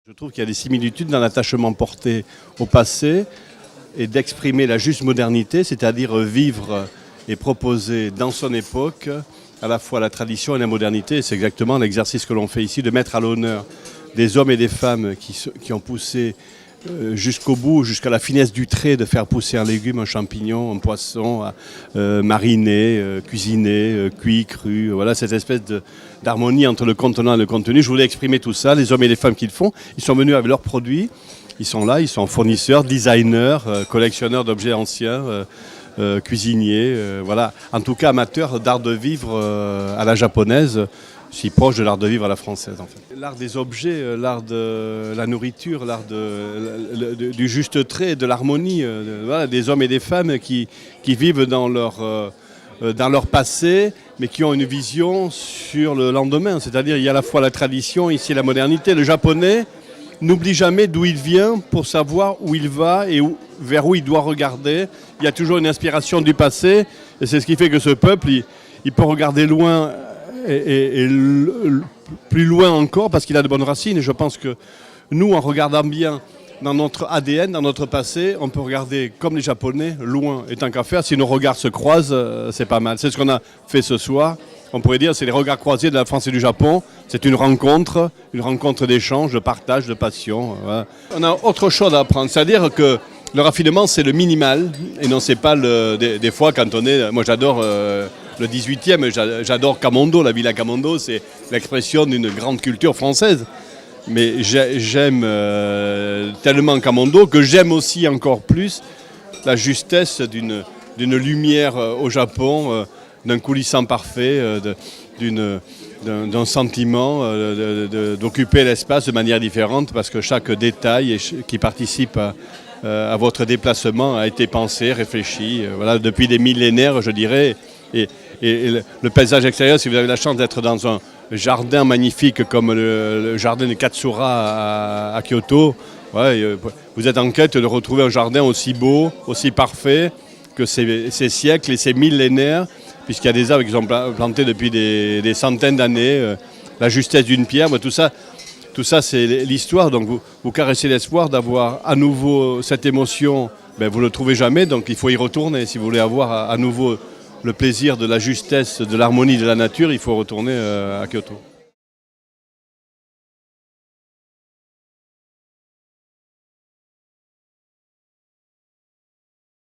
Je trouve qu'il y a des similitudes dans l'attachement porté au passé et d'exprimer la juste modernité, c'est-à-dire vivre et proposer dans son époque à la fois la tradition et la modernité. C'est exactement l'exercice que l'on fait ici, de mettre à l'honneur des hommes et des femmes qui ont poussé jusqu'au bout, jusqu'à la finesse du trait, de faire pousser un légume, un champignon, un poisson, mariné, cuisiné, cuit, cru. Voilà cette espèce d'harmonie entre le contenant et le contenu. Je voulais exprimer tout ça, les hommes et les femmes qui le font. Ils sont venus avec leurs produits, ils sont là, ils sont fournisseurs, designers, collectionneurs d'objets anciens, cuisiniers, voilà. En tout cas amateurs d'art de vivre à la japonaise, si proche de l'art de vivre à la française en fait. L'art des objets, l'art de la nourriture, l'art du juste trait, de l'harmonie, voilà, des hommes et des femmes qui vivent dans leur passé, mais qui ont une vision sur le lendemain. C'est-à-dire il y a à la fois la tradition, ici la modernité. Le japonais n'oublie jamais d'où il vient pour savoir où il va et vers où il doit regarder. Il y a toujours une inspiration du passé et c'est ce qui fait que ce peuple, il peut regarder loin et plus loin encore parce qu'il a de bonnes racines. Et je pense que nous, en regardant bien dans notre ADN, dans notre passé, on peut regarder comme les Japonais, loin. Et tant qu'à faire, si nos regards se croisent, c'est pas mal. C'est ce qu'on a fait ce soir. On pourrait dire c'est les regards croisés de la France et du Japon. C'est une rencontre d'échange, de partage, de passion. Voilà. On a autre chose à apprendre, c'est-à-dire que le raffinement, c'est le minimal. Et non, c'est pas des fois quand on est... Moi, j'adore le 18e, j'adore Camondo, la Villa Camondo. C'est l'expression d'une grande culture française. Mais j'aime tellement Camondo que j'aime aussi encore plus la justesse d'une lumière au Japon, d'un coulissant parfait, d'un sentiment d'occuper l'espace de manière différente parce que chaque détail qui participe à votre déplacement a été pensé, réfléchi, voilà, depuis des millénaires, je dirais. Et le paysage extérieur, si vous avez la chance d'être dans un jardin magnifique comme le jardin de Katsura à Kyoto, ouais, vous êtes en quête de retrouver un jardin aussi beau, aussi parfait que ces siècles et ces millénaires, puisqu'il y a des arbres qui sont plantés depuis des centaines d'années, la justesse d'une pierre, tout ça c'est l'histoire. Donc vous caressez l'espoir d'avoir à nouveau cette émotion, vous ne le trouvez jamais, donc il faut y retourner. Si vous voulez avoir à nouveau le plaisir de la justesse, de l'harmonie de la nature, il faut retourner à Kyoto.